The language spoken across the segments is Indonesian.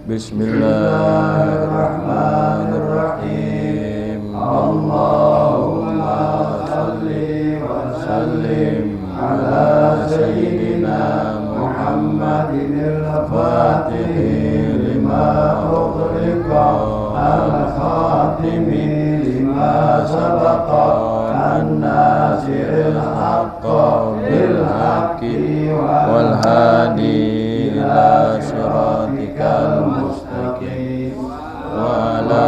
Bismillahirrahmanirrahim. Allahumma salli wa sallim ala sayyidina Muhammadin al-Fatihi lima ughliqa al-khatimi lima sabaqa an-nasiril haqqa bil haqqi wal hadi ila siratikal mustaqim wa ala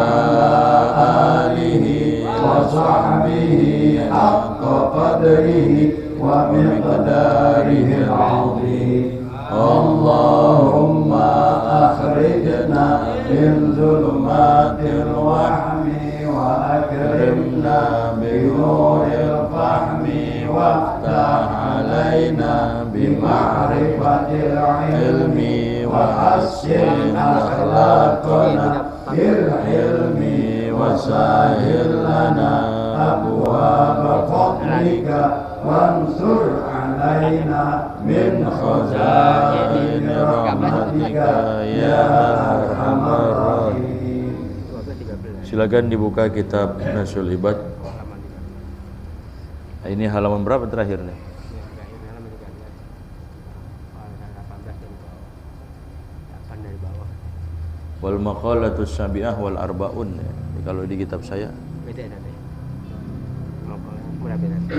alihi wa sahbihi haqqa qadrihi wa miqdarihi al-azim. Allahumma akhrijna min dhulumatil wahmi wa akrimna bi nuril fahmi waftah alaina bi ma'rifatil ilmi wa hassin akhlaqana bil ilmi wa sahil lana abwaaba fadlika wansur alaina min khazaini rahmatika ya arhamar rahimin. Silakan dibuka kitab Nasyul Ibad. Ini halaman berapa terakhir nih? Wal maqalatus sabi'ah wal arba'un. Kalau di kitab saya beda nanti. Berapa nanti?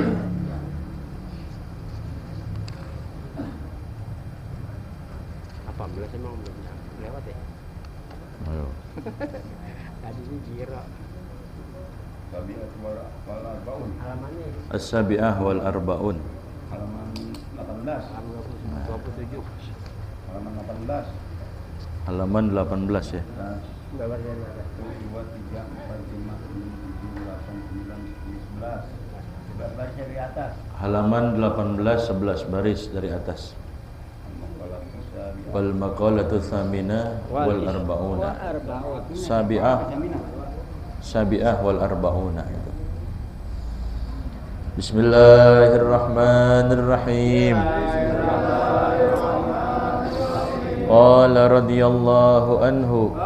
Emang belum lewat ya? Ayo. Tadi ini kira Sabi'ah wal arba'un. Halamannya As-Sabi'ah wal arba'un. Halaman 18. Halaman 27. Halaman 18. Halaman 18 ya. Nah, gambarnya ada 1 2 3 4 5 6 7 8 9 10 11. 11 baris dari atas. Halaman 18 11 baris dari atas. Wal maqalatu tsamina wal arba'una. Sabi'ah wal arba'una itu. Bismillahirrahmanirrahim. Qala radhiyallahu anhu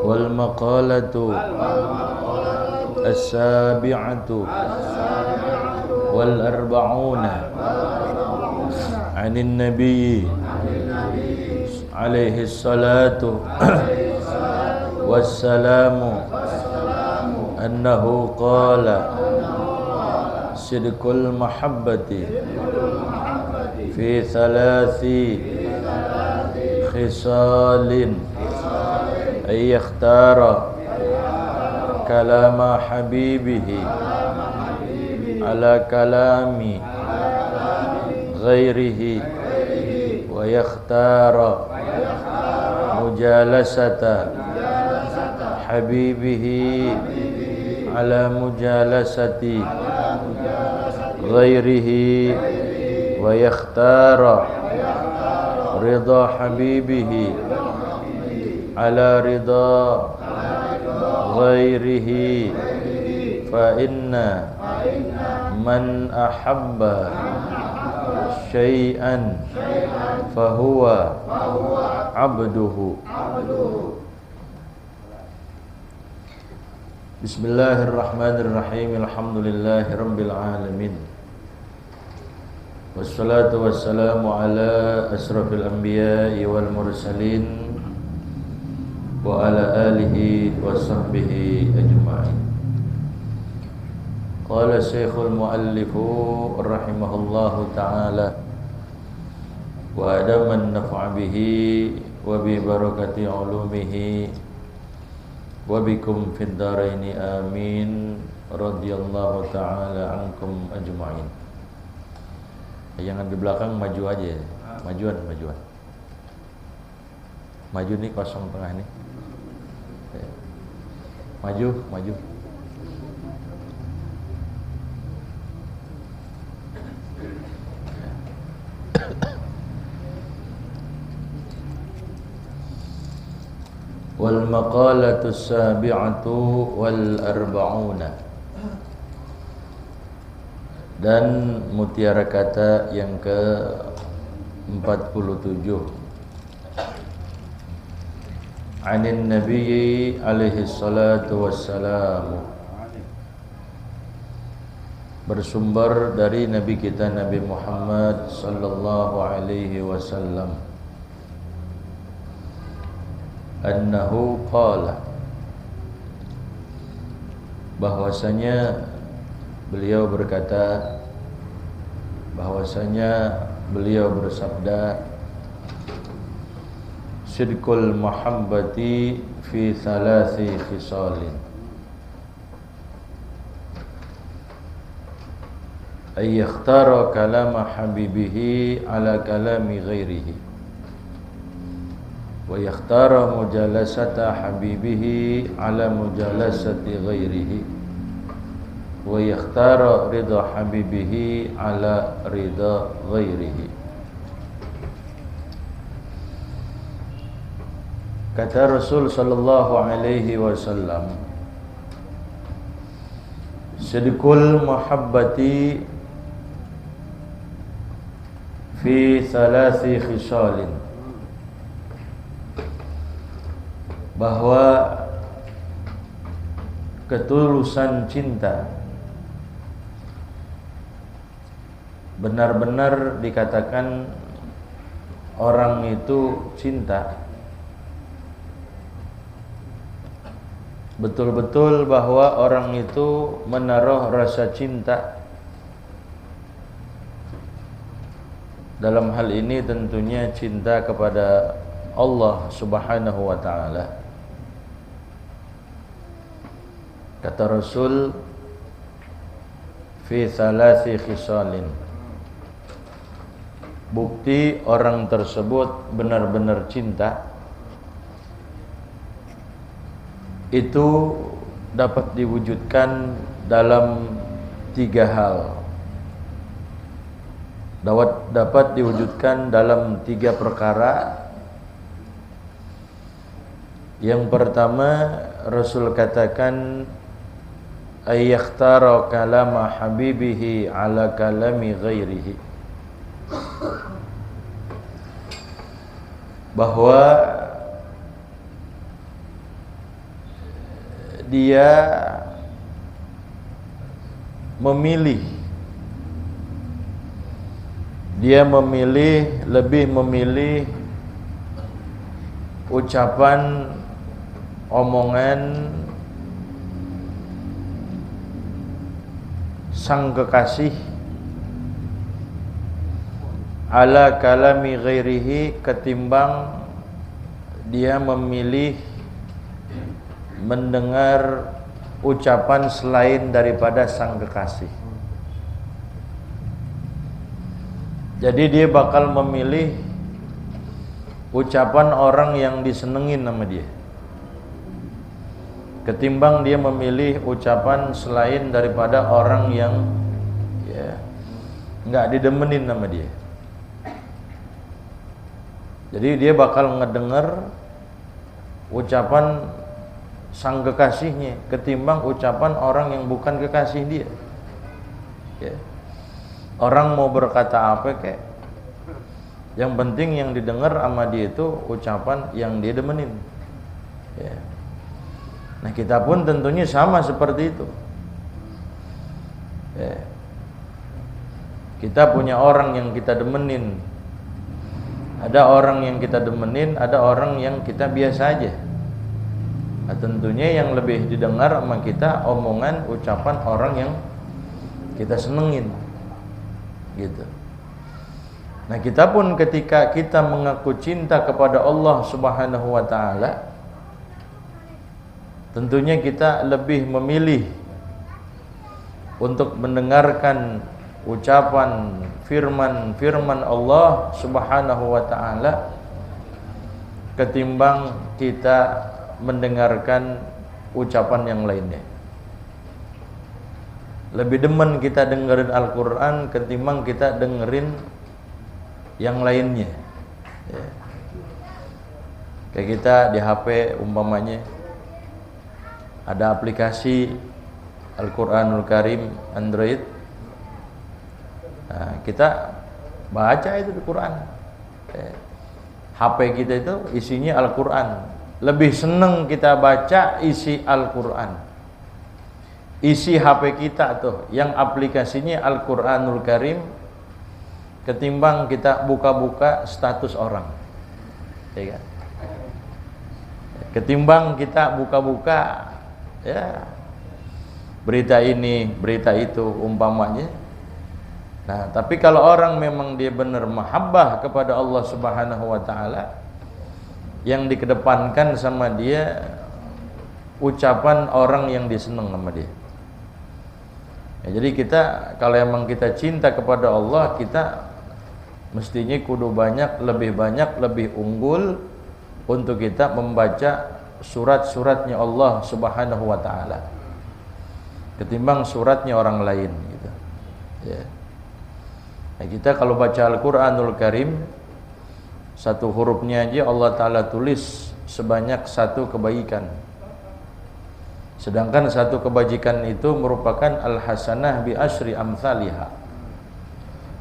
wal maqalatu as-sabi'atu wal arba'una عن النبي عليه الصلاة والسلام أنه قال صدق المحبة في 3 خصال أن يختار كلام حبيبه على كلام غيره ويختار مجالسة حبيبه على مجالسة غيره ويختار رضا حبيبه على رضا غيره فإن من أحب syai'an fahuwa abduhu. Bismillahirrahmanirrahim. Alhamdulillahi rabbil alamin. Wassalatu wassalamu ala asrafil anbiya'i wal mursalin wa ala alihi wa sahbihi ajma'in. Qala Syekhul Muallifu rahimahullahu ta'ala wa adaman naf'a bihi wa bi barakati ulumihi wa bikum fid dharaini amin radhiyallahu ta'ala ankum ajma'in. Jangan di belakang, maju aja ya. Majuan. Maju nih, kosong tengah nih. Maju. Wal maqalatu sabi'atu wal arba'una. Dan mutiara kata yang ke-47 anin nabiyyi alaihi salatu wassalam, bersumber dari Nabi kita Nabi Muhammad sallallahu alaihi wasallam, annahu qala, bahwasanya beliau berkata, bahwasanya beliau bersabda, sidqul mahabbati fi thalathi khisalin, ay yakhtara kalama habibihi ala kalami ghairihi, wa yakhtara mujalasata habibihi ala mujalasati ghairihi, wa yakhtara ridha habibihi ala ridha ghairihi. Kata Rasul sallallahu alaihi wasallam, sidqul mahabbati fi thalathi khisalin, bahwa ketulusan cinta benar-benar dikatakan orang itu cinta, betul-betul bahwa orang itu menaruh rasa cinta. Dalam hal ini tentunya cinta kepada Allah Subhanahu wa ta'ala. Kata Rasul, fi thalathi khisalin, bukti orang tersebut benar-benar cinta itu dapat diwujudkan dalam 3 hal. Dapat diwujudkan dalam 3 perkara. Yang pertama, Rasul katakan, ayyakhtara kalama habibihi ala kalami ghairihi, bahwa dia lebih memilih ucapan, omongan sang kekasih ala kalami ghairihi, ketimbang dia memilih mendengar ucapan selain daripada sang kekasih. Jadi dia bakal memilih ucapan orang yang disenengin sama dia, ketimbang dia memilih ucapan selain daripada orang yang nggak didemenin sama dia. Jadi dia bakal ngedenger ucapan sang kekasihnya ketimbang ucapan orang yang bukan kekasih dia. Orang mau berkata apa kek, yang penting yang didengar sama dia itu ucapan yang dia demenin. Nah, kita pun tentunya sama seperti itu. Kita punya orang yang kita demenin. Ada orang yang kita demenin, ada orang yang kita biasa aja. Nah, tentunya yang lebih didengar sama kita omongan, ucapan orang yang kita senengin, gitu. Nah, kita pun ketika kita mengaku cinta kepada Allah Subhanahu wa ta'ala, tentunya kita lebih memilih untuk mendengarkan ucapan firman Allah Subhanahu wa ta'ala ketimbang kita mendengarkan ucapan yang lainnya. Lebih demen kita dengerin Al-Quran ketimbang kita dengerin yang lainnya. Kayak kita di HP umpamanya ada aplikasi Al-Quranul Karim Android. Nah, kita baca itu di Quran. HP kita itu isinya Al-Quran, lebih seneng kita baca isi Al-Quran, isi HP kita tuh yang aplikasinya Al-Quranul Karim, ketimbang kita buka-buka status orang, ya kan? Ketimbang kita buka-buka ya berita ini, berita itu umpamanya. Nah, tapi kalau orang memang dia benar mahabbah kepada Allah Subhanahu wa taala, yang dikedepankan sama dia ucapan orang yang diseneng sama dia. Ya, jadi kita kalau emang kita cinta kepada Allah, kita mestinya kudu lebih banyak, lebih unggul untuk kita membaca surat-suratnya Allah Subhanahu wa taala ketimbang suratnya orang lain gitu. Ya. Nah, kita kalau baca Al-Qur'anul Karim, satu hurufnya aja Allah taala tulis sebanyak satu kebaikan. Sedangkan satu kebajikan itu merupakan al-hasanah bi asyri amsalihha.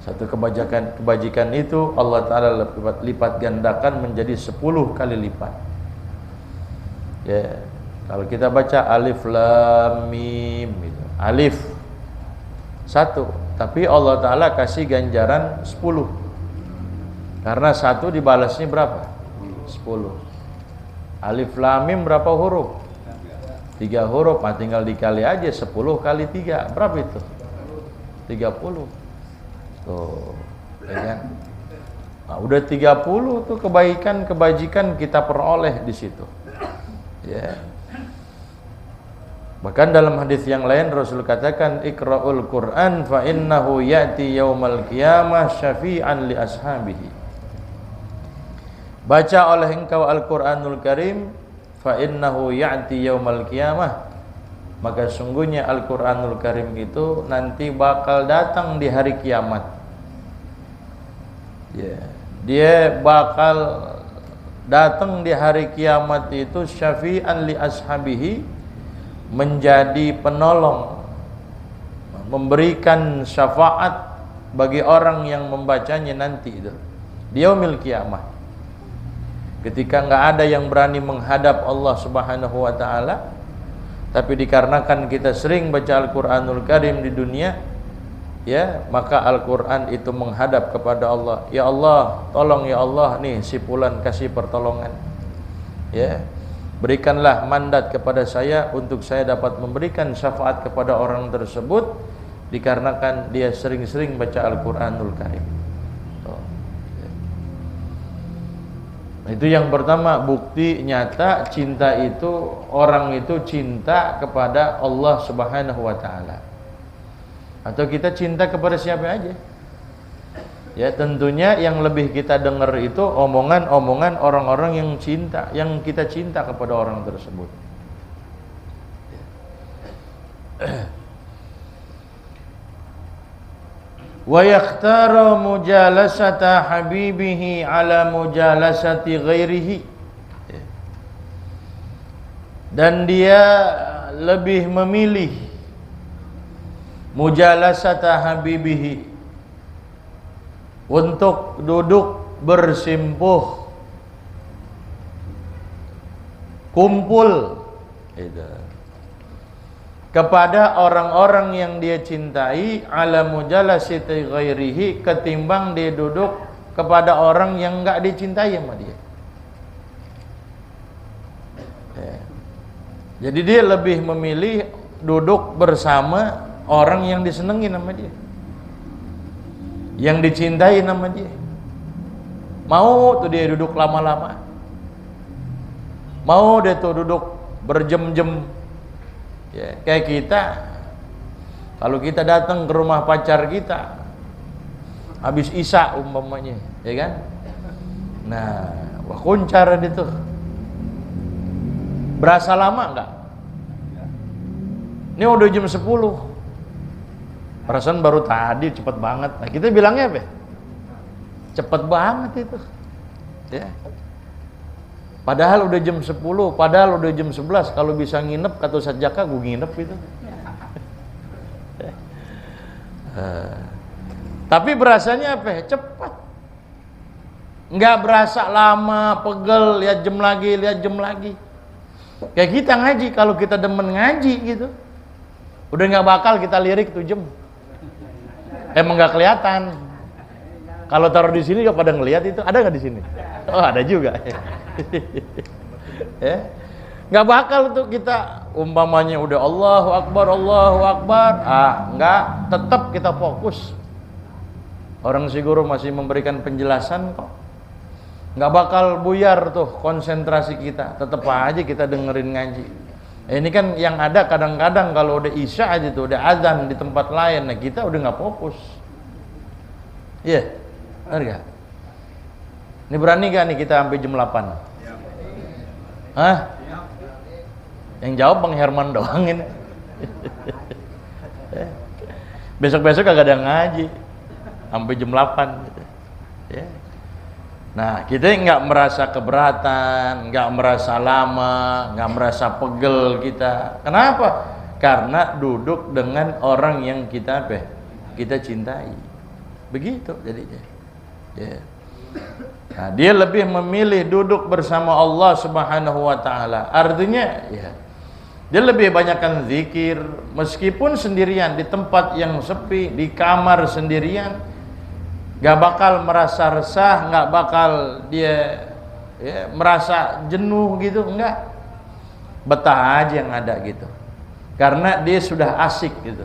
Satu kebajikan itu Allah taala lipat gandakan menjadi 10 kali lipat. Ya, kalau kita baca alif lam mim gitu. Alif 1, tapi Allah taala kasih ganjaran 10. Karena 1 dibalasnya berapa? 10. Alif lam mim berapa huruf? 3 huruf, tinggal dikali aja 10 kali 3. Berapa itu? 30. Tuh, ya kan? Nah, udah 30 tuh kebajikan kita peroleh di situ. Ya. Bahkan dalam hadis yang lain Rasul katakan Iqra'ul Qur'an fa innahu ya'ti yaumal qiyamah syafi'an li ashabihi. Baca oleh engkau Al-Qur'anul Karim fa innahu ya'ti yaumal qiyamah, maka sungguhnya Al-Qur'anul Karim itu nanti bakal datang di hari kiamat. Ya, dia bakal datang di hari kiamat itu syafi'an li ashabihi, menjadi penolong, memberikan syafaat bagi orang yang membacanya nanti itu di yaumil kiamah, ketika enggak ada yang berani menghadap Allah Subhanahu wa taala. Tapi dikarenakan kita sering baca Al-Qur'anul Karim di dunia, ya, maka Al-Qur'an itu menghadap kepada Allah. Ya Allah, tolong ya Allah, nih si fulan kasih pertolongan. Ya, berikanlah mandat kepada saya untuk saya dapat memberikan syafaat kepada orang tersebut dikarenakan dia sering-sering baca Al-Qur'anul Karim. Nah, itu yang pertama, bukti nyata cinta itu, orang itu cinta kepada Allah Subhanahu wa taala. Atau kita cinta kepada siapa aja. Ya, tentunya yang lebih kita dengar itu omongan-omongan orang-orang yang cinta, yang kita cinta kepada orang tersebut. Wa yakhtara mujalasata habibihi ala mujalasati ghairihi. Dan dia lebih memilih mujalasata habibihi, untuk duduk bersimpuh, kumpul kepada orang-orang yang dia cintai, ala mujalasati ghairihi, ketimbang dia duduk kepada orang yang enggak dicintai sama dia. Ya. Jadi dia lebih memilih duduk bersama orang yang disenangi sama dia, yang dicintai nama dia. Mau tuh dia duduk lama-lama, mau dia tuh duduk berjam-jam. Ya, kayak kita, kalau kita datang ke rumah pacar kita habis isya umpamanya, ya kan? Nah, wah kuncar dia tuh. Berasa lama enggak? Ini udah jam 10. Perasaan baru tadi, cepet banget. Nah, kita bilangnya apa? Cepet banget itu. Ya. Padahal udah jam 10, padahal udah jam 11. Kalau bisa nginep, kata Ustaz Jaka, gue nginep itu. Tapi berasanya apa? Cepat. Nggak berasa lama, pegel, lihat jam lagi. Kayak kita ngaji, kalau kita demen ngaji gitu, udah nggak bakal kita lirik 7 jam. Emang nggak kelihatan. Kalau taruh di sini gak pada ngelihat itu, ada nggak di sini? Oh, ada juga. Ya, nggak bakal tuh kita umpamanya udah Allahu Akbar, nggak, tetap kita fokus. Orang si guru masih memberikan penjelasan kok, nggak bakal buyar tuh konsentrasi kita, tetap aja kita dengerin ngaji. Ini kan yang ada kadang-kadang kalau udah isya aja tuh, udah azan di tempat lain, nah kita udah nggak fokus. Iya, benar gak? Ini berani gak nih kita sampai jam 8? Hah? Yang jawab Bang Herman doang ini. Besok-besok kagak ada ngaji sampai jam 8 gitu. Ya. Nah, kita nggak merasa keberatan, nggak merasa lama, nggak merasa pegel kita. Kenapa? Karena duduk dengan orang yang kita cintai. Begitu jadinya. Ya. Nah, dia lebih memilih duduk bersama Allah Subhanahu wa taala. Artinya ya, dia lebih banyakkan zikir meskipun sendirian di tempat yang sepi, di kamar sendirian. Gak bakal merasa resah, gak bakal dia merasa jenuh gitu, enggak. Betah aja yang ada gitu. Karena dia sudah asik gitu.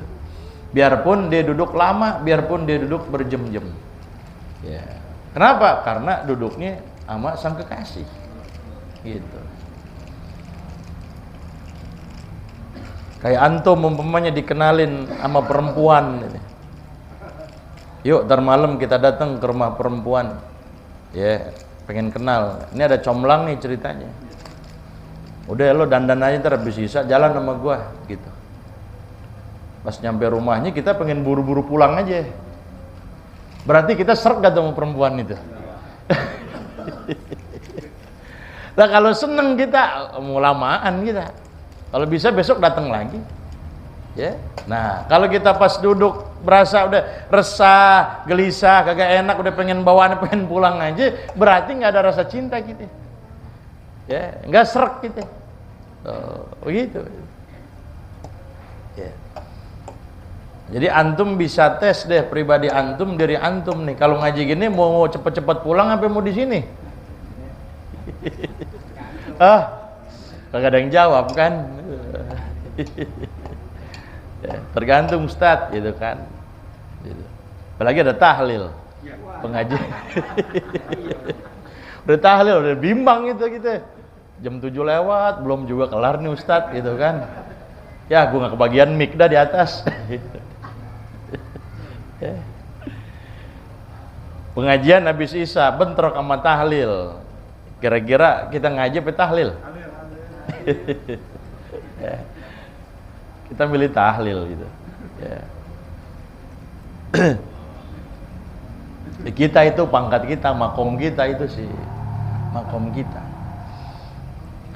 Biarpun dia duduk lama, biarpun dia duduk berjam-jam. Ya. Kenapa? Karena duduknya sama sang kekasih. Gitu. Kayak antum umpamanya dikenalin sama perempuan gitu. Yuk, ntar malam kita datang ke rumah perempuan. Ya, pengen kenal. Ini ada comblang nih ceritanya. Udah lo dandan aja ntar habis sisa jalan sama gua gitu. Pas nyampe rumahnya kita pengen buru-buru pulang aja. Berarti kita seret gak sama perempuan itu. Nah kalau seneng kita mau lamaan kita. Kalau bisa besok datang lagi. Ya. Nah, kalau kita pas duduk berasa udah resah, gelisah, kagak enak, udah pengen bawaan, pengen pulang aja, berarti nggak ada rasa cinta kita. Ya, nggak serak kita. Oh, begitu. Ya. Jadi antum bisa tes deh pribadi antum, diri antum nih. Kalau ngaji gini mau cepet-cepet pulang apa mau di sini? Kagak ada yang jawab kan? Ya, tergantung Ustadz gitu kan gitu. Apalagi ada tahlil pengajian. Udah tahlil udah bimbang gitu jam 7 lewat belum juga kelar nih Ustadz gitu kan ya, gue gak kebagian mic dah di atas. Ya. Pengajian habis isya bentrok sama tahlil, kira-kira kita ngaji apa tahlil? Ya. Kita milih tahlil gitu. Ya. Kita itu pangkat kita, makom kita itu sih, makom kita.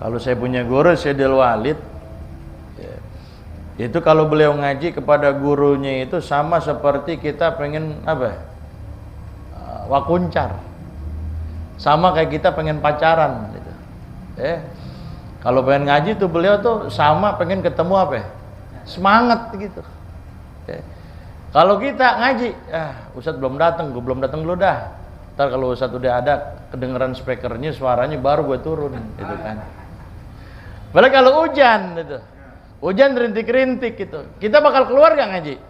Kalau saya punya guru Syedil Walid, ya, itu kalau beliau ngaji kepada gurunya itu sama seperti kita pengen apa? Wakuncar. Sama kayak kita pengen pacaran. Gitu. Kalau pengen ngaji tuh beliau tuh sama pengen ketemu apa? Semangat gitu. Kalau kita ngaji, Ustadz belum datang, gue belum datang dulu dah. Ntar kalau Ustadz udah ada, kedengeran speakernya, suaranya baru gue turun, gitu kan. Padahal kalau hujan, gitu, hujan rintik-rintik gitu, kita bakal keluar gak ngaji?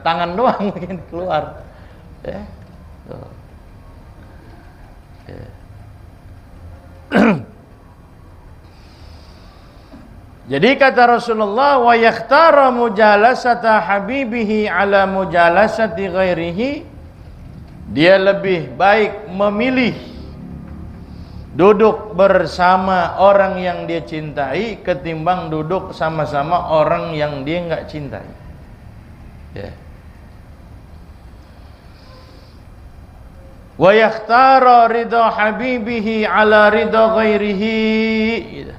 Tangan doang mungkin keluar. Ya. Tuh. Ya. Jadi kata Rasulullah, wa yakhtara mujalasata habibihi ala mujalasati ghairihi, dia lebih baik memilih duduk bersama orang yang dia cintai ketimbang duduk sama-sama orang yang dia nggak cintai. Ya. Wa yakhtara ridha habibihi ala ridha ghairihi,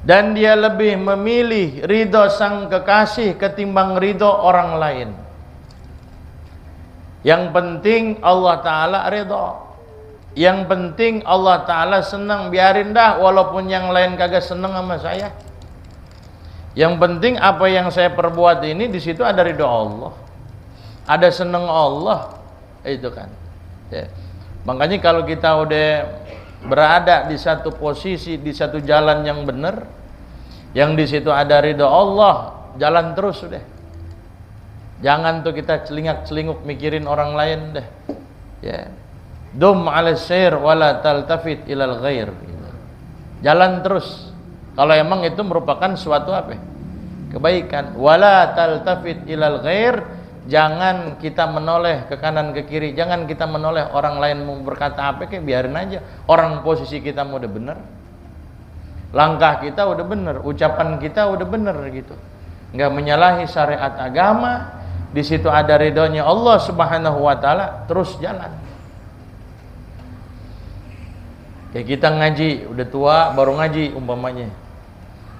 dan dia lebih memilih ridho sang kekasih ketimbang ridho orang lain. Yang penting Allah Ta'ala ridho. Yang penting Allah Ta'ala senang, biarin dah walaupun yang lain kagak senang sama saya. Yang penting apa yang saya perbuat ini di situ ada ridho Allah, ada senang Allah, itu kan. Ya. Makanya kalau kita udah berada di satu posisi, di satu jalan yang benar, yang di situ ada ridho Allah, jalan terus udah. Jangan tuh kita celingak-celinguk mikirin orang lain deh. Ya. Dum 'ala sayr wala taltafit ilal ghair. Jalan terus. Kalau emang itu merupakan suatu apa? Kebaikan. Wala taltafit ilal ghair, jangan kita menoleh ke kanan ke kiri, jangan kita menoleh orang lain mau berkata apa kayak biarin aja. Orang posisi kita udah bener. Langkah kita udah bener, ucapan kita udah bener gitu. Enggak menyalahi syariat agama, di situ ada ridhonya Allah Subhanahu wa taala, terus jalan. Kayak kita ngaji, udah tua baru ngaji umpamanya.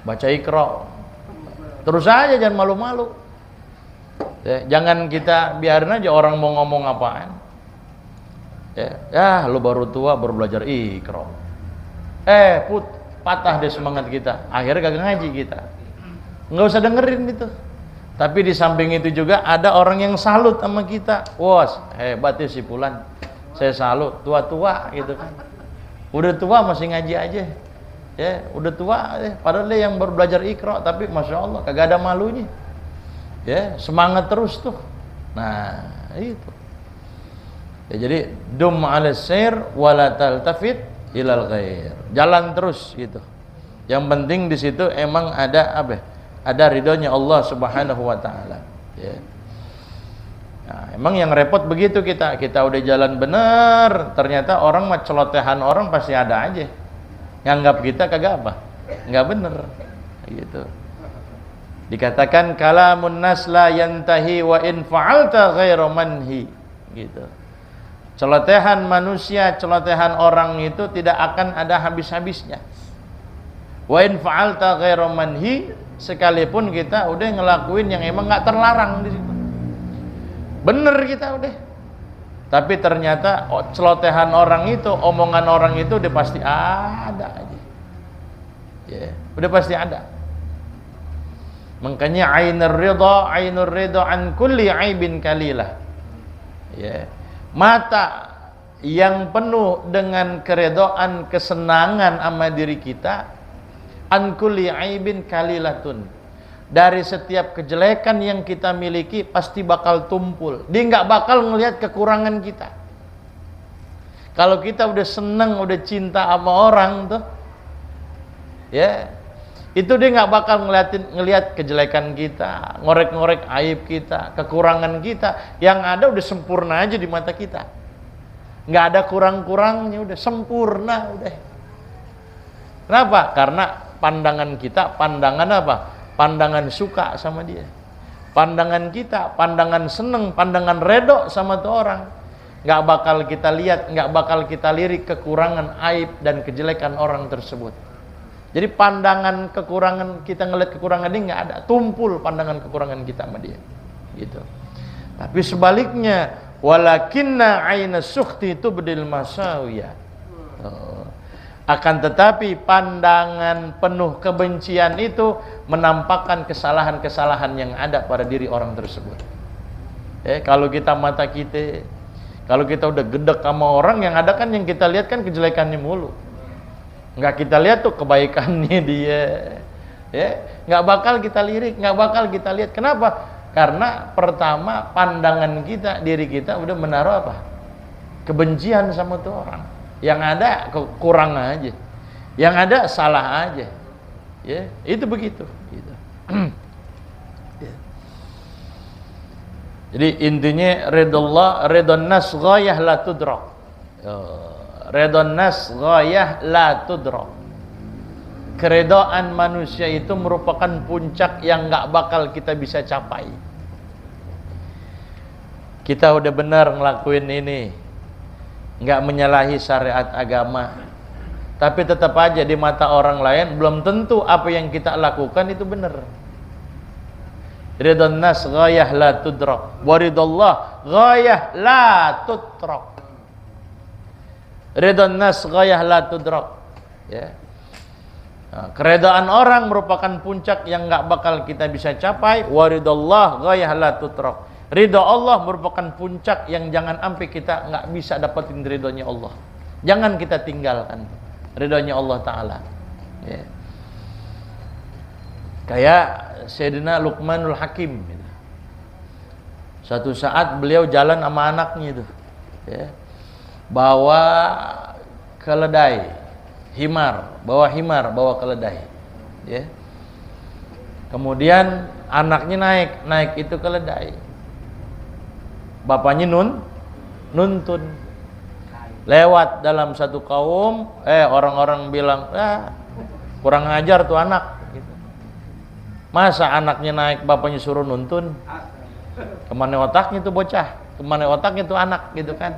Baca Iqra. Terus aja, jangan malu-malu. Ya, jangan kita biarin aja orang mau ngomong apaan. Ya, lu baru tua baru belajar Iqra. Patah deh semangat kita. Akhirnya kagak ngaji kita. Nggak usah dengerin itu. Tapi di samping itu juga ada orang yang salut sama kita. Wah, hebat ya si Fulan. Saya salut, tua-tua gitu kan. Udah tua masih ngaji aja. Ya, udah tua ya. Padahal dia yang baru belajar Iqra, tapi Masya Allah kagak ada malunya. Ya, semangat terus tuh. Nah, itu. Ya, jadi dum 'ala sayr wala taltafit ilal ghair. Jalan terus gitu. Yang penting di situ emang ada apa? Ada ridhonya Allah Subhanahu wa taala. Ya. Nah, emang yang repot begitu kita udah jalan bener, ternyata orang mah celotehan orang pasti ada aja. Nganggap kita kagak apa? Enggak bener. Gitu. Dikatakan kalamun nas la yantahi wa in fa'alta ghairu manhi. Gitu. Celotehan manusia, celotehan orang itu tidak akan ada habis-habisnya. Wa in fa'alta ghairu manhi, sekalipun kita udah ngelakuin yang emang enggak terlarang di situ. Bener kita udah. Tapi ternyata celotehan orang itu, omongan orang itu udah pasti ada aja. Ya, udah pasti ada. Makanya ainur ridha an kulli aibin kalilah. Ya. Mata yang penuh dengan keridhaan, kesenangan sama diri kita, an kulli aibin kalilatun. Dari setiap kejelekan yang kita miliki pasti bakal tumpul. Dia nggak bakal ngelihat kekurangan kita. Kalau kita udah seneng, udah cinta sama orang tuh, ya, itu dia nggak bakal ngelihat kejelekan kita, ngorek-ngorek aib kita, kekurangan kita. Yang ada udah sempurna aja di mata kita. Nggak ada kurang-kurangnya, udah sempurna, udah. Kenapa? Karena pandangan kita, pandangan apa? Pandangan suka sama dia. Pandangan kita, pandangan seneng, pandangan redo sama tuh orang. Nggak bakal kita lihat, nggak bakal kita lirik kekurangan, aib dan kejelekan orang tersebut. Jadi pandangan kekurangan, kita ngeliat kekurangan dia nggak ada, tumpul pandangan kekurangan kita sama dia. Gitu. Tapi sebaliknya, walakinna aina sukhti tubdil masawiyah. Akan tetapi pandangan penuh kebencian itu menampakkan kesalahan-kesalahan yang ada pada diri orang tersebut. Kalau kita mata kita, kalau kita udah gedek sama orang, yang ada kan yang kita lihat kan kejelekannya mulu. Nggak kita lihat tuh kebaikannya dia. Nggak bakal kita lirik, nggak bakal kita lihat. Kenapa? Karena pertama pandangan kita, diri kita udah menaruh apa? Kebencian sama tuh orang. Yang ada kurang aja, yang ada salah aja, ya itu begitu. Gitu. Jadi intinya redon nas ghayah la tudrak, redon nas ghayah la tudrak. Keredaan manusia itu merupakan puncak yang nggak bakal kita bisa capai. Kita udah benar ngelakuin ini, nggak menyalahi syariat agama, tapi tetap aja di mata orang lain belum tentu apa yang kita lakukan itu benar. Ridwan nas ghayah la tudrak, waridullah ghayah la tutrak. Ridon nas ghayah la tudrak. Ya. Nah, keredaan orang merupakan puncak yang nggak bakal kita bisa capai. Waridullah ghayah la tudrak. Ridho Allah merupakan puncak yang jangan sampai kita nggak bisa dapetin ridhonya Allah. Jangan kita tinggalkan ridhonya Allah Ta'ala. Ya. Kayak Sayyidina Luqmanul Hakim gitu. Suatu saat beliau jalan sama anaknya itu, ya, bawa keledai, bawa keledai, ya. Kemudian anaknya naik itu keledai. Bapaknya nuntun. Lewat dalam satu kaum, orang-orang bilang, kurang ajar tuh anak. Gitu. Masa anaknya naik, bapaknya suruh nuntun? Kemana otaknya tuh bocah? Kemana otaknya tuh anak, gitu kan?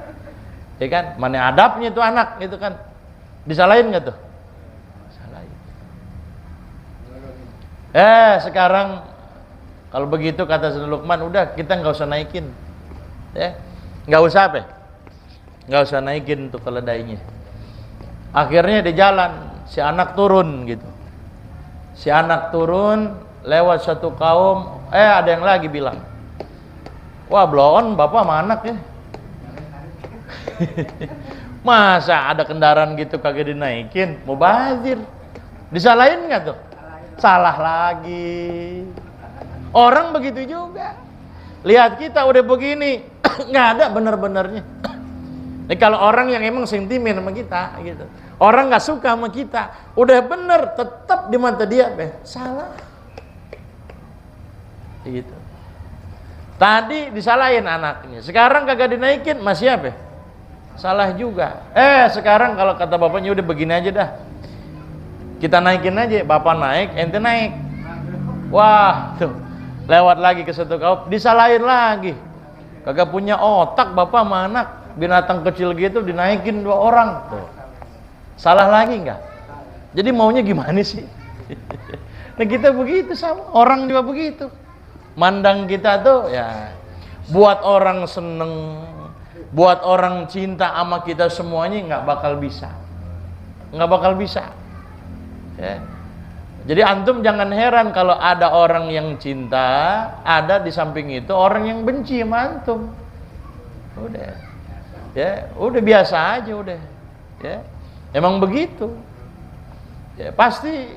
Ya kan? Mana adabnya tuh anak, gitu kan? Disalahin nggak tuh? Salahin. Sekarang kalau begitu kata Sayyidina Luqman, udah kita nggak usah naikin, ya, nggak usah apa? Nggak usah naikin tuh keledainya. Akhirnya di jalan si anak turun gitu. Si anak turun lewat satu kaum, ada yang lagi bilang, wah blon bapak sama anak ya. Masa ada kendaraan gitu kagak dinaikin, mubazir. Disalahin nggak tuh? Salah lagi. Orang begitu juga. Lihat kita udah begini, nggak ada bener-benernya. Nih kalau orang yang emang sentimen sama kita gitu, orang nggak suka sama kita, udah bener tetap di mata dia salah. Gitu. Tadi disalahin anaknya, sekarang kagak dinaikin masih apa? Salah juga. Sekarang kalau kata bapaknya udah begini aja dah, kita naikin aja, bapak naik, ente naik. Wah tuh, lewat lagi ke satu kaum, disalahin lagi. Kagak punya otak bapak sama anak. Binatang kecil gitu dinaikin 2 orang tuh. Salah lagi nggak? Jadi maunya gimana sih? Nah kita begitu sama orang juga begitu. Mandang kita tuh ya buat orang seneng, buat orang cinta sama kita semuanya nggak bakal bisa. Ya. Jadi antum jangan heran kalau ada orang yang cinta, ada di samping itu orang yang benci sama antum. Udah. Ya, udah biasa aja udah. Ya. Emang begitu. Ya, pasti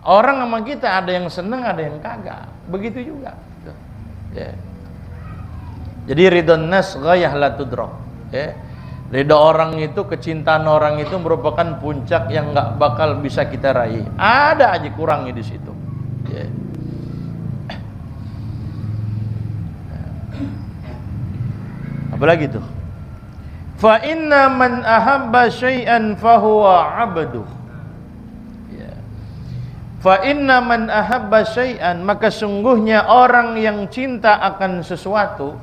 orang sama kita ada yang seneng, ada yang kagak. Begitu juga. Ya. Jadi ridon nas ghayah la tudrak. Ya. Ridho orang itu, kecintaan orang itu merupakan puncak yang nggak bakal bisa kita raih. Ada aja kurangnya di situ. Ya. Apalagi tuh? Fa inna man ahabba syai'an fahuwa 'abduh. Ya. Fa inna man ahabba syai'an, maka sungguhnya orang yang cinta akan sesuatu,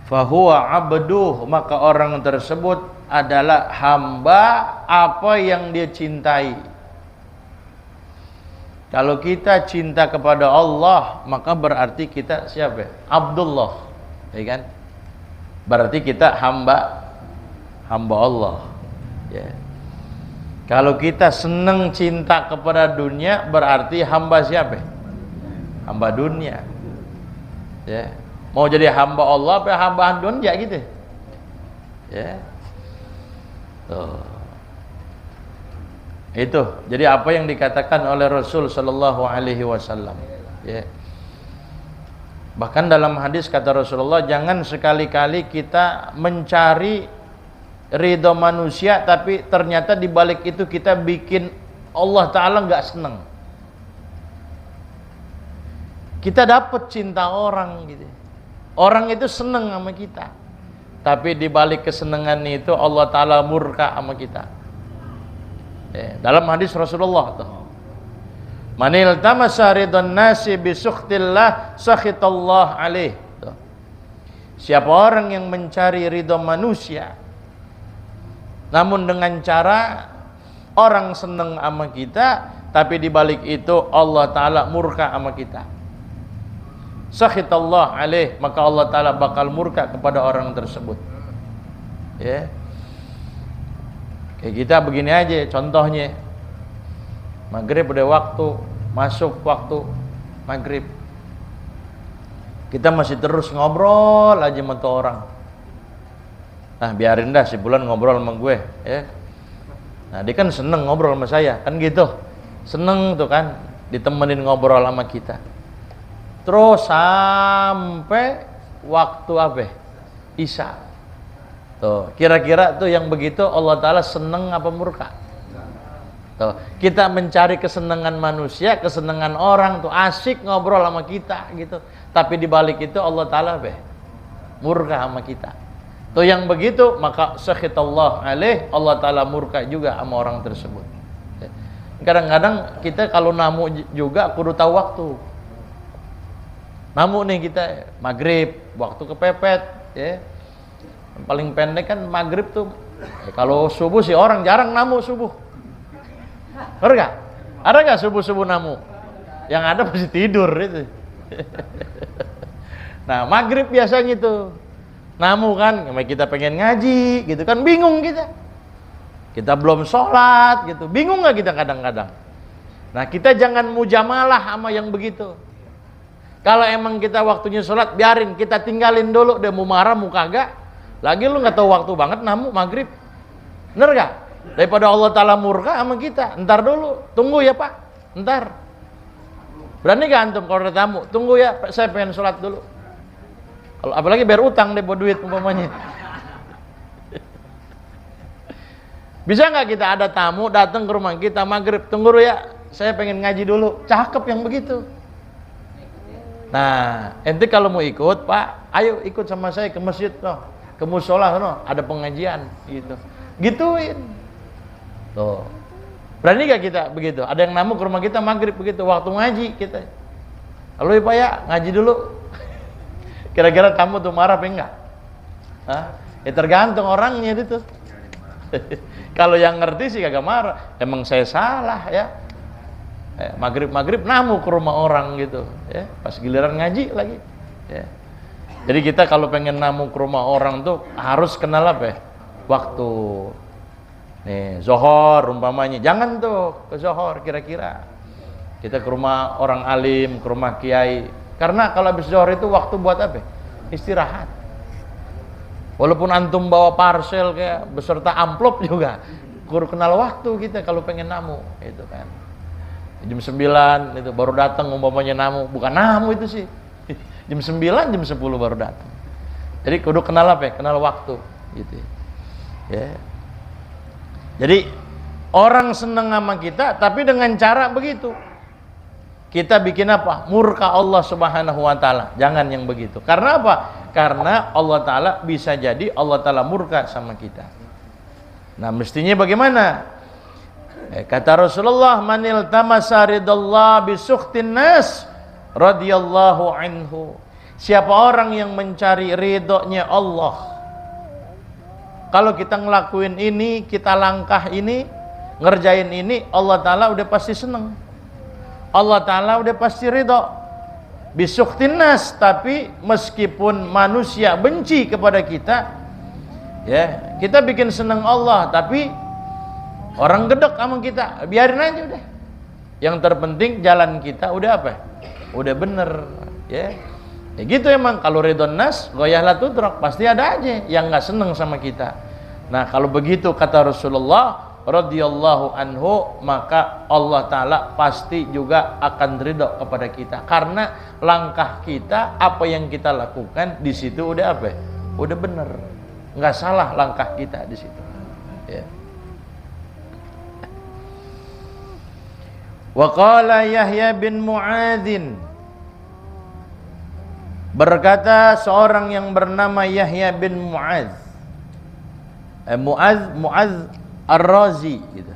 fahuwa 'abduh, maka orang tersebut adalah hamba apa yang dia cintai. Kalau kita cinta kepada Allah, maka berarti kita siapa? Abdullah, ya kan? Berarti kita hamba Allah. Ya. Kalau kita senang cinta kepada dunia, berarti hamba siapa? Hamba dunia. Ya. Mau jadi hamba Allah apa hamba dunia gitu? Ya. Tuh. Itu. Jadi apa yang dikatakan oleh Rasul sallallahu alaihi wasallam. Ya. Bahkan dalam hadis kata Rasulullah, jangan sekali-kali kita mencari ridho manusia tapi ternyata di balik itu kita bikin Allah Ta'ala nggak senang. Kita dapat cinta orang gitu. Orang itu senang sama kita, tapi di balik kesenangan itu Allah Ta'ala murka sama kita. Dalam hadis Rasulullah tuh, manil tamasa ridon nasi bisukhtillah sakhitallah alaih. Siapa orang yang mencari ridho manusia namun dengan cara orang seneng sama kita, tapi di balik itu Allah Ta'ala murka sama kita, sakhitallah alaih, maka Allah Ta'ala bakal murka kepada orang tersebut. Ya. Kayak kita begini aja contohnya. Maghrib udah waktu, masuk waktu maghrib. Kita masih terus ngobrol aja sama tuh orang. Nah, biarin dah si Bulan ngobrol sama gue, ya. Nah, dia kan seneng ngobrol sama saya, kan gitu. Seneng tuh kan ditemenin ngobrol sama kita. Terus sampai waktu apa? Isya. Tuh, kira-kira tuh yang begitu Allah Ta'ala seneng apa murka? Tuh, kita mencari kesenangan manusia, kesenangan orang tuh asik ngobrol sama kita gitu. Tapi di balik itu Allah Ta'ala murka sama kita. Tuh yang begitu maka sakhitallah alaih, Allah Ta'ala murka juga sama orang tersebut. Kadang-kadang kita kalau namu juga kudu tahu waktu. Namu nih kita maghrib, waktu kepepet, ya. Yang paling pendek kan maghrib tuh. Kalau subuh sih orang jarang namu subuh. Bener gak? Ada gak subuh-subuh namu? Yang ada pasti tidur itu. Nah maghrib biasanya gitu. Namu kan, kita pengen ngaji gitu kan, bingung kita. Kita belum sholat gitu, bingung gak kita kadang-kadang. Nah kita jangan mujamalah sama yang begitu. Kalau emang kita waktunya sholat, biarin, kita tinggalin dulu. Dia mau marah, mau kagak. Lagi lu gak tahu waktu banget namu maghrib. Bener gak? Daripada Allah Ta'ala murka sama kita. Ntar dulu, tunggu ya Pak, ntar. Berani gak antum kalau ada tamu? Tunggu ya, saya pengen sholat dulu. Kalau apalagi bayar utang deh buat duit umpamanya. Bisa nggak kita ada tamu datang ke rumah kita maghrib, tunggu dulu ya, saya pengen ngaji dulu. Cakep yang begitu. Nah, ente kalau mau ikut, Pak, ayo ikut sama saya ke masjid loh, ke musola loh, ada pengajian gitu. Gituin. Tuh. Berani gak kita begitu? Ada yang namu ke rumah kita maghrib begitu, waktu ngaji kita. Lalu ya Pak ya, ngaji dulu. Kira-kira tamu tuh marah apa enggak? Hah? Ya tergantung orangnya itu. Kalau yang ngerti sih kagak marah. Emang saya salah ya. Maghrib namu ke rumah orang gitu. Ya. Pas giliran ngaji lagi. Ya. Jadi kita kalau pengen namu ke rumah orang tuh harus kenal apa ya? Waktu. Nih, zohor umpamanya. Jangan tuh ke zohor kira-kira. Kita ke rumah orang alim, ke rumah kiai. Karena kalau habis zuhur itu waktu buat apa? Istirahat. Walaupun antum bawa parcel kayak beserta amplop juga, kudu kenal waktu kita kalau pengen namu, itu kan. Jam 9 itu baru datang umpamanya namu, bukan namu itu sih. Jam 9, jam 10 baru datang. Jadi kudu kenal apa? Kenal waktu, gitu. Ya. Jadi orang seneng sama kita, tapi dengan cara begitu. Kita bikin apa? Murka Allah Subhanahu wa Ta'ala. Jangan yang begitu. Karena apa? Karena Allah Ta'ala bisa jadi Allah Ta'ala murka sama kita. Nah, mestinya bagaimana? Kata Rasulullah, manil tamasa ridallah bisukhtin nas radhiyallahu anhu. Siapa orang yang mencari ridhonya Allah, kalau kita ngelakuin ini, kita langkah ini, ngerjain ini, Allah Ta'ala udah pasti seneng. Allah Ta'ala udah pasti ridho. Bisukhtin nas, tapi meskipun manusia benci kepada kita, ya, kita bikin seneng Allah, tapi orang gedek sama kita, biarin aja udah. Yang terpenting jalan kita udah apa? Udah bener, ya. Ya gitu emang, kalau ridho nas, goyahlah tudrak, pasti ada aja yang nggak seneng sama kita. Nah, kalau begitu kata Rasulullah radhiyallahu anhu, maka Allah Ta'ala pasti juga akan ridho kepada kita. Karena langkah kita, apa yang kita lakukan di situ udah apa? Udah bener, nggak salah langkah kita di situ. Ya. Wa qala Yahya bin Mu'adzin, berkata seorang yang bernama Yahya bin Mu'adz, Mu'adz Ar-Razi gitu.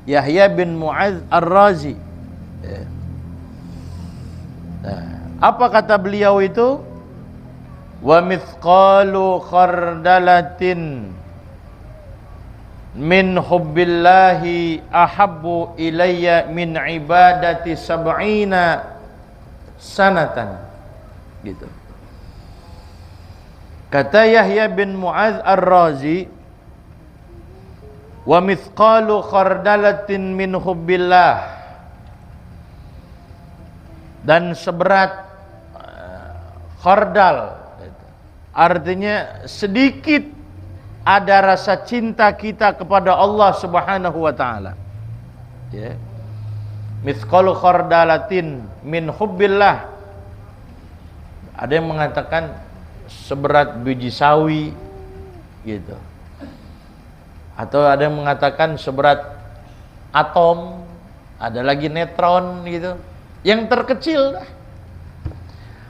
Yahya bin Mu'adz Ar-Razi. Apa kata beliau itu? Wa mithqalu khardalatin min hubbillahi ahabbu ilayya min ibadati sab'ina sanatan, gitu. Kata Yahya bin Mu'adz Ar-Razi, wa mithqalu khardalatin min hubbillah, dan seberat khardal, artinya sedikit ada rasa cinta kita kepada Allah Subhanahu wa taala. Ya. Mithqalu khardalatin min hubbillah. Ada yang mengatakan seberat biji sawi gitu. Atau ada yang mengatakan seberat atom, ada lagi neutron gitu. Yang terkecil dah.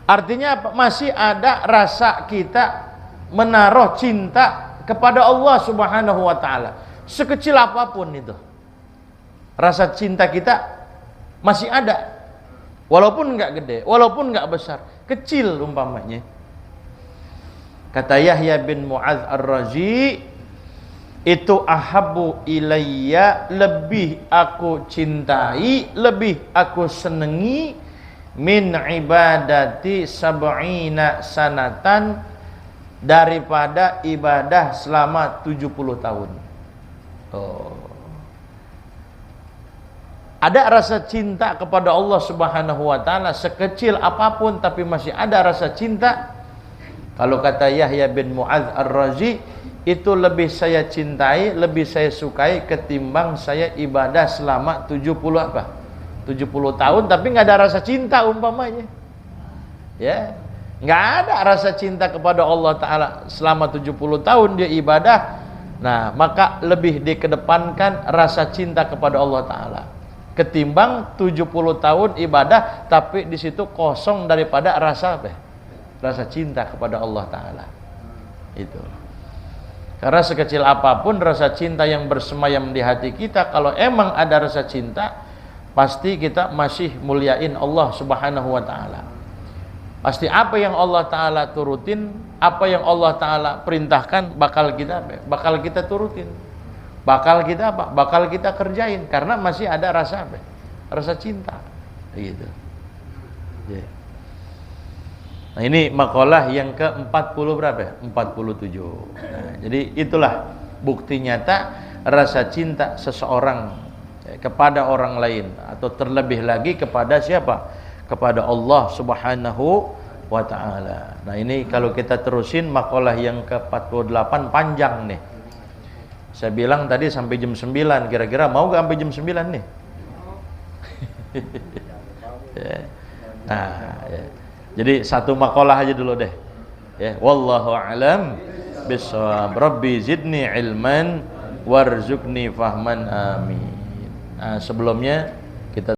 Artinya apa? Masih ada rasa kita menaruh cinta kepada Allah Subhanahu wa taala. Sekecil apapun itu. Rasa cinta kita masih ada. Walaupun enggak gede, walaupun enggak besar, kecil umpamanya. Kata Yahya bin Mu'adz Ar-Razi, itu ahabbu ilayya, lebih aku cintai, lebih aku senangi, min ibadati sab'ina sanatan, daripada ibadah selama 70 tahun. Ada rasa cinta kepada Allah Subhanahu wa taala sekecil apapun, tapi masih ada rasa cinta. Kalau kata Yahya bin Mu'adz Ar-Razi, itu lebih saya cintai, lebih saya sukai ketimbang saya ibadah selama 70 apa? 70 tahun tapi nggak ada rasa cinta umpamanya. Ya, nggak ada rasa cinta kepada Allah taala selama 70 tahun dia ibadah. Nah, maka lebih dikedepankan rasa cinta kepada Allah taala ketimbang 70 tahun ibadah tapi di situ kosong daripada rasa apa? Rasa cinta kepada Allah taala. Itu. Karena sekecil apapun rasa cinta yang bersemayam di hati kita, kalau emang ada rasa cinta, pasti kita masih muliain Allah Subhanahu wa taala. Pasti apa yang Allah taala turutin, apa yang Allah taala perintahkan bakal kita turutin. Bakal kita apa? Bakal kita kerjain karena masih ada rasa apa? Rasa cinta. Gitu. Yeah. Nah, ini makalah yang ke-40 berapa ya? 47. Nah, jadi itulah bukti nyata rasa cinta seseorang kepada orang lain, atau terlebih lagi kepada siapa? Kepada Allah Subhanahu wa taala. Nah, ini kalau kita terusin makalah yang ke-48 panjang nih. Saya bilang tadi sampai jam 9, kira-kira mau gak sampai jam 9 nih? Ya. Nah, ya. Jadi satu makalah aja dulu deh. Ya, wallahu a'lam bishawab. Rabbi zidni ilman warzuqni fahman, amin. Nah, sebelumnya